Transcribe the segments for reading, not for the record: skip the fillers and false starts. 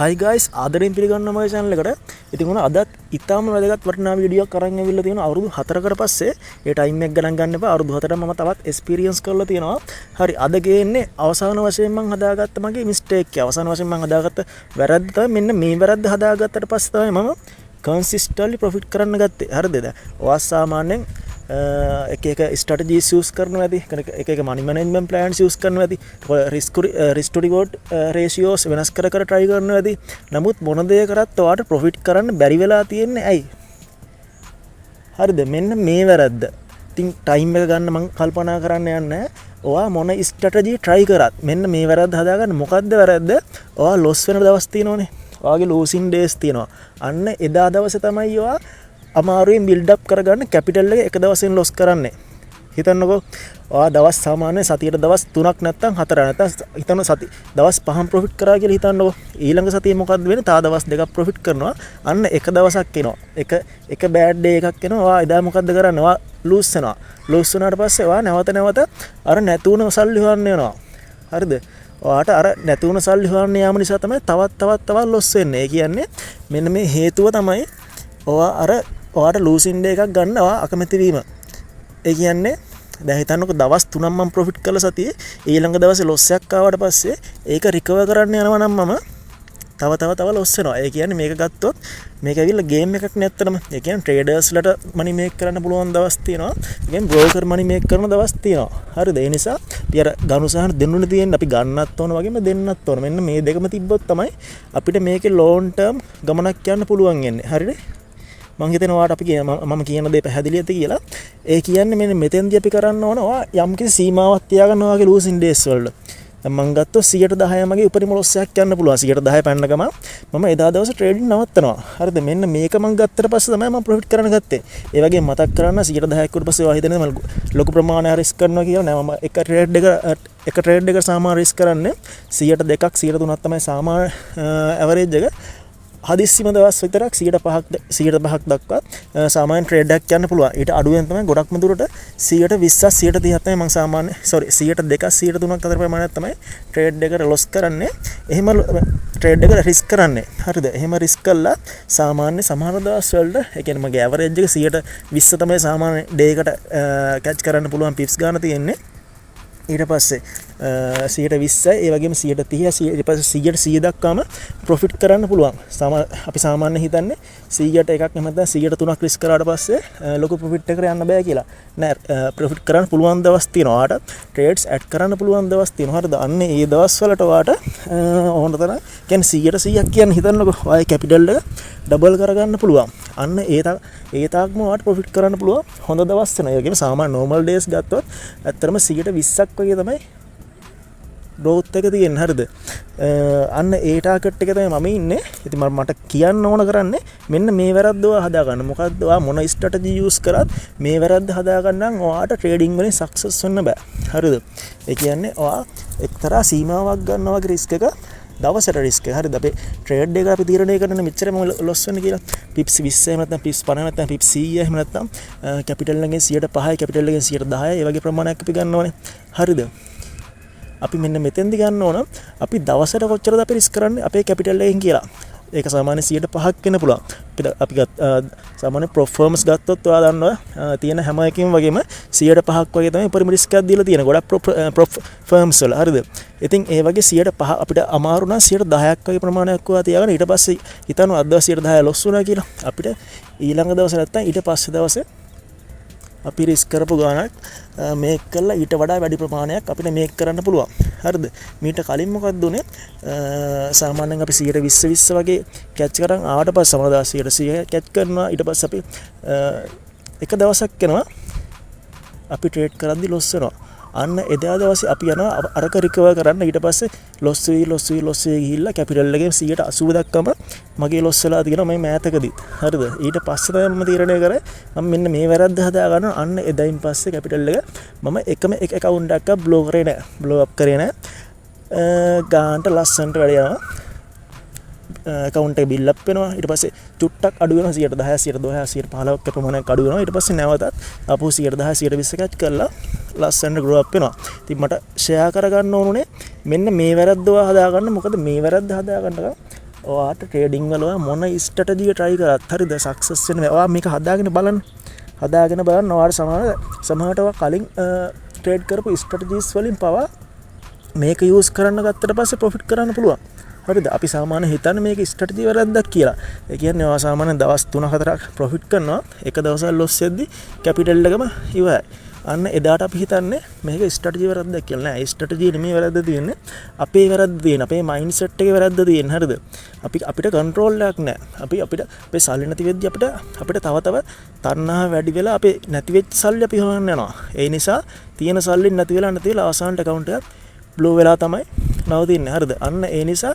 Hi guys, ආදරෙන් පිළිගන්නවා මගේ channel එකට. ඉතින් උන අදත් ඉතාම වැදගත් වටිනා වීඩියෝවක් අරන් ඇවිල්ලා තියෙනවා. අවුරුදු 4කට පස්සේ ඒ ටයිම් එක ගණන් ගන්න එපා. අවුරුදු 4ට මම තවත් එක්ස්පීරියන්ස් කරලා තියෙනවා. හරි, අද ගේන්නේ අවසාන වශයෙන් මම හදාගත්ත මගේ මිස්ටේක් එක. අවසාන වශයෙන් මම හදාගත්ත වැරද්ද තමයි මෙන්න මේ වැරද්ද හදාගත්තට පස්සේ තමයි මම consistently profit කරන්න ගත්තේ. හරිද? දැන් ඔයා සාමාන්‍යයෙන් එක ස්ට්‍රැටජිස් යූස් කරනවා ඇති, එක මනි මැනේජ්මන්ට් ප්ලෑන්ස් යූස් කරනවා ඇති, රිස්ක් ටු රිවෝඩ් රේෂියෝස් වෙනස් කර try කරනවා ඇති. නමුත් මොන දේ කරත් ඔයාට ප්‍රොෆිට් කරන්න බැරි වෙලා තියෙන්නේ ඇයි? හරිද? මෙන්න මේ වැරද්ද. ඉතින් ටයිම් එක ගන්න මම කල්පනා කරන්න යන්නේ. ඔයා මොන ස්ට්‍රැටජි try කරත් මෙන්න මේ වැරද්ද හදාගන්න. මොකද්ද වැරද්ද? ඔයා ලොස් වෙන දවස් තියෙනවනේ. ඔයාගේ ලූසින් ඩේස් තියෙනවා. අන්න එදා දවසේ තමයි ඔයා අමාරුවෙන් බිල්ඩ් අප් කරගන්න කැපිටල් එක දවසෙන් ලොස් කරන්නේ. හිතන්නකෝ ඔයා දවස් සාමාන්‍ය සතියට දවස් 3ක් නැත්නම් 4 නැත්නම් හිතන්න සති දවස් 5ක් ප්‍රොෆිට් කරා කියලා හිතන්නකෝ. ඊළඟ සතියේ මොකද්ද වෙන්නේ? තා දවස් 2ක් ප්‍රොෆිට් කරනවා. අන්න එක දවසක් එනවා. එක බෑඩ් ඩේ එකක් එනවා. ඔයා එදා මොකද්ද කරන්නේ? ඔයා ලූස් වෙනවා. ලූස් වුණාට පස්සේ ඔයා නැවත අර නැතුණ සල්ලි හොයන්න යනවා. හරිද? ඔයාට අර නැතුණ සල්ලි හොයන්න යාම නිසා තමයි තවත් ලොස් වෙන්නේ. ඒ කියන්නේ මෙන්න මේ හේතුව තමයි ඔයාට ලූසින් ඩේ එකක් ගන්න ඔයා අකමැති වීම. ඒ කියන්නේ දැන් හිතන්නකෝ දවස් 3ක් මම ප්‍රොෆිට් කළ සතියේ ඊළඟ දවසේ ලොස් එකක් ආවට පස්සේ ඒක රිකවර් කරන්න යනවා නම් මම තව ලොස් වෙනවා. ඒ කියන්නේ මේක ගත්තොත් මේක ඇවිල්ලා ගේම් එකක් නැත්තටම. ඒ කියන්නේ ට්‍රේඩර්ස්ලට මනි මේක් කරන්න පුළුවන් දවස් තියෙනවා. ඒ කියන්නේ බ්‍රෝකර් මනි මේක් කරන දවස් තියෙනවා. හරිද? ඒ නිසා අපි අර ගනුසහන දෙන්නුනේ තියෙන්නේ අපි ගන්නත් ඕන වගේම දෙන්නත් ඕන. මෙන්න මේ දෙකම තිබ්බොත් තමයි අපිට මේකේ ලොන් ටර්ම් ගමනක් යන්න පුළුවන් වෙන්නේ. හරිද? මම හිතනවා ඔයාට අපි මම කියන දේ පැහැදිලි ඇති කියලා. ඒ කියන්නේ මෙන්න මෙතෙන්දී අපි කරන්න ඕන ඔයා යම්කිසි සීමාවක් තියාගන්න ඔයාගේ ලූසින් ඩේස් වලට. දැන් මම ගත්තොත් 110 මගේ උපරිම ලොස් එකක් යන්න පුළුවන්. 110 පැන්න ගම මම එදා දවසේ ට්‍රේඩින් නවත්තනවා. හරිද? මෙන්න මේක මම ගත්තට පස්සේ තමයි මම ප්‍රොෆිට් කරන්න ගත්තේ. ඒ වගේම මතක් කරන්න 110ක් උඩ පස්සේ ඔයා හිතන්නේ මම ලොකු ප්‍රමාණයක් රිස්ක් කරනවා කියලා නෑ. මම එක ට්‍රේඩ් එක සාමාන්‍ය රිස්ක් කරන්නේ 102ක් 103ක් තමයි සාමාන්‍ය ඇවරේජ් එක. හදිස්සිම දවස් විතරක් 105ක් දක්වා සාමාන්‍ය ට්‍රේඩ් එකක් යන්න පුළුවන්. ඊට අඩුවෙන් තමයි ගොඩක්ම දුරට 120ක් 130ක් තමයි මම සාමාන්‍ය 102ක් 103ක් අතර ප්‍රමාණයක් තමයි ට්‍රේඩ් එකට ලොස් කරන්නේ. එහෙම ට්‍රේඩ් එකට රිස්ක් කරන්නේ. හරිද? එහෙම රිස්ක් කළා සාමාන්‍ය සමහර දවස් වලට ඒ කියන්නේ මගේ ඇවරේජ් එක 120 තමයි සාමාන්‍ය ඩේ එකට කැච් කරන්න පුළුවන් පිප්ස් ගන්න තියෙන්නේ. ඊට පස්සේ 120යි ඒ වගේම 130 ඊට පස්සේ 100 දක්වාම ප්‍රොෆිට් කරන්න පුළුවන්. අපි සාමාන්‍ය හිතන්නේ 100ට එකක් නැත්නම් 103ක් රිස්ක් කරාට පස්සේ ලොකු ප්‍රොෆිට් එකකට යන්න බෑ කියලා. නෑ, ප්‍රොෆිට් කරන්න පුළුවන් දවස් තියෙනවා. ඔයාට ට්‍රේඩ්ස් ඇඩ් කරන්න පුළුවන් දවස් තියෙනවා. හරිද? අන්න ඒ දවස් වලට ඔයාට ඕන තරම් කියන්නේ 100ට 100ක් කියන්නේ හිතන්නකෝ ඔයාගේ කැපිටල් එක ඩබල් කරගන්න පුළුවන්. අන්න ඒ තාක්ම ඔයාට ප්‍රොෆිට් කරන්න පුළුවන් හොඳ දවස් වෙනවා. ඒ කියන්නේ සාමාන්‍ය normal days ගත්තොත් ඇත්තටම 120ක් වගේ තමයි growth එක තියෙන්නේ. හරිද? අන්න ඒ ටාගට් එක තමයි මම ඉන්නේ. ඉතින් මට කියන්න ඕන කරන්නේ මෙන්න මේ වැරද්ද ඔයා හදාගන්න. මොකද්ද ඔයා මොන ස්ට්‍රැටජි යූස් කරත් මේ වැරද්ද හදාගන්න නම් ඔයාට ට්‍රේඩින් වලින් සක්සස් වෙන්න බෑ. හරිද? ඒ කියන්නේ ඔයා එක්තරා සීමාවක් ගන්නවා වගේ රිස්ක් එක දවසට රිස්ක් එක. හරිද? අපි ට්‍රේඩ් එක අපි තීරණය කරන මෙච්චරම ලොස් වෙන්න කියලා. පිප්ස් 20 එහෙම නැත්නම් පිප්ස් 50 නැත්නම් පිප්ස් 100 එහෙම නැත්නම් කැපිටල් එකෙන් 105යි කැපිටල් එකෙන් 110යි ඒ වගේ ප්‍රමාණයක් අපි ගන්නවනේ. හරිද? අපි මෙන්න මෙතෙන්දි ගන්න ඕන අපි දවසට කොච්චරද අපි රිස්ක් කරන්නේ අපේ කැපිටල් එකෙන් කියලා. ඒක සාමාන්‍ය 105ක් වෙන්න පුළුවන්. අපි සාමාන්‍ය ප්‍රොෆර්ම්ස් ගත්තොත් ඔයා දන්නවා තියෙන හැම එකකින් වගේම 105ක් වගේ තමයි උපරිම රිස්ක් එකක් දීලා තියෙන. ගොඩක් ප්‍රොෆර්ම්ස් වල. හරිද? ඉතින් ඒ වගේ 105 අපිට අමාරු නම් 110ක් වගේ ප්‍රමාණයක් ඔයා තියාගෙන ඊට පස්සේ හිතනවා අද දවස් 110 ලොස් වුණා කියලා. අපිට ඊළඟ දවස් නැත්තම් ඊට පස්සේ දවසේ අපි රිස්ක් කරපු ගානක් මේක් කළා ඊට වඩා වැඩි ප්‍රමාණයක් අපිට මේක් කරන්න පුළුවන්. හරිද? මීට කලින් මොකක්ද උනේ? සාමාන්‍යයෙන් අපි 120 වගේ කැච් කරන් ආවට පස්සේ සමහරදා 100 කැච් කරනවා. ඊට පස්සේ අපි එක දවසක් යනවා අපි ට්‍රේඩ් කරද්දි ලොස් වෙනවා. අන්න එදා දවසේ අපි යනවා අරක රිකවර් කරන්න. ඊට පස්සේ ලොස් වෙයි ගිහිල්ලා කැපිටල් එකෙන් 180 දක්වාම මගේ ලොස් වෙලා තියෙනවා මේ මෑතකදී. හරිද? ඊට පස්සේ තමයි මම තීරණය කරේ මම මෙන්න මේ වැරද්ද හදා ගන්න. අන්න එදායින් පස්සේ කැපිටල් එක මම එකම එක account එකක් බ්ලෝ කරේ නෑ. බ්ලෝ අප් කරේ නෑ. ගානට ලස්සනට වැඩ යනවා. account එක bill up වෙනවා. ඊට පස්සේ චුට්ටක් අඩු වෙනවා 110 112 115ක් ප්‍රමාණයක් අඩු වෙනවා. ඊට පස්සේ නැවතත් අපු 110 120 කැච් කරලා ලස්සනට grow up වෙනවා. ඉතින් මට share කරගන්න ඕනුනේ මෙන්න මේ වැරද්ද හදාගන්න. මොකද මේ වැරද්ද හදාගන්න ඔයාට ට්‍රේඩින් වල මොන ස්ට්‍රැටජි try කරත් හරිද සක්සස් වෙනවා. ඔයා මේක හදාගෙන බලන්න. ඔයාට සමහරට ඔයා කලින් ට්‍රේඩ් කරපු ස්ට්‍රැටජිස් වලින් පවා මේක යූස් කරන්න ගත්තට පස්සේ ප්‍රොෆිට් කරන්න පුළුවන්. හරිද? අපි සාමාන්‍ය හිතන්නේ මේක ස්ට්‍රැටජි වැරද්දක් කියලා. ඒ කියන්නේ ඔයා සාමාන්‍ය දවස් 3-4ක් ප්‍රොෆිට් කරනවා. එක දවසක් ලොස් වෙද්දි කැපිටල් එකම ඉවරයි. අන්න එදාට අපි හිතන්නේ මේක ස්ට්‍රැටජි වැරද්දක් කියලා. නෑ, ස්ට්‍රැටජි නෙමෙයි වැරද්ද තියෙන්නේ. අපේ වැරද්ද තියෙන්නේ. අපේ මයින්ඩ්සෙට් එකේ වැරද්ද තියෙන්නේ. හරිද? අපිට කන්ට්‍රෝල් එකක් නෑ. අපේ සල්ලි නැති වෙද්දි අපිට තව තණ්හාව වැඩි වෙලා අපේ නැති වෙච්ච සල්ලි අපි හොයන්න යනවා. ඒ නිසා තියෙන සල්ලි නැති වෙලා අවසානට account එක බ්ලෝ වෙලා තමයි නවතින්නේ. හරිද? අන්න ඒ නිසා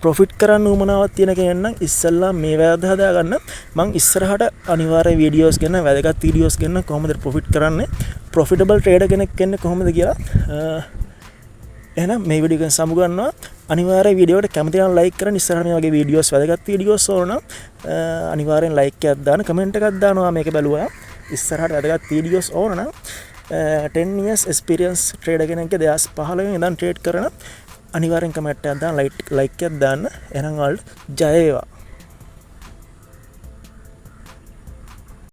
ප්‍රොෆිට් කරන්න උවමනාවක් තියෙන කෙනෙක් නම් ඉස්සෙල්ලා මේ වැරද්ද හදාගන්න. මං ඉස්සරහට අනිවාර්ය වීඩියෝස් ගැන වැදගත් වීඩියෝස් ගැන කොහොමද ප්‍රොෆිට් කරන්නේ, ප්‍රොෆිටබල් ට්‍රේඩර් කෙනෙක් වෙන්නේ කොහොමද කියලා එහෙනම් මේ වීඩියෝ එක සමුගන්නවා. අනිවාර්ය වීඩියෝ එකට කැමති නම් ලයික් කරන්න. ඉස්සරහට මේ වගේ වීඩියෝස් වැදගත් වීඩියෝස් ඕන නම් අනිවාර්යෙන් ලයික් එකක් දාන්න, කමෙන්ට් එකක් දානවා මේක බැලුවා. ඉස්සරහට වැදගත් වීඩියෝස් ඕන නම් 10 years experience trader කෙනෙක්ගේ 2015 ඉඳන් ට්‍රේඩ් කරන අනිවාර්යෙන් කමෙන්ට් එකක් දාන්න, ලයික් එකක් දාන්න. එහෙනම් ඔයාලට ජය වේවා.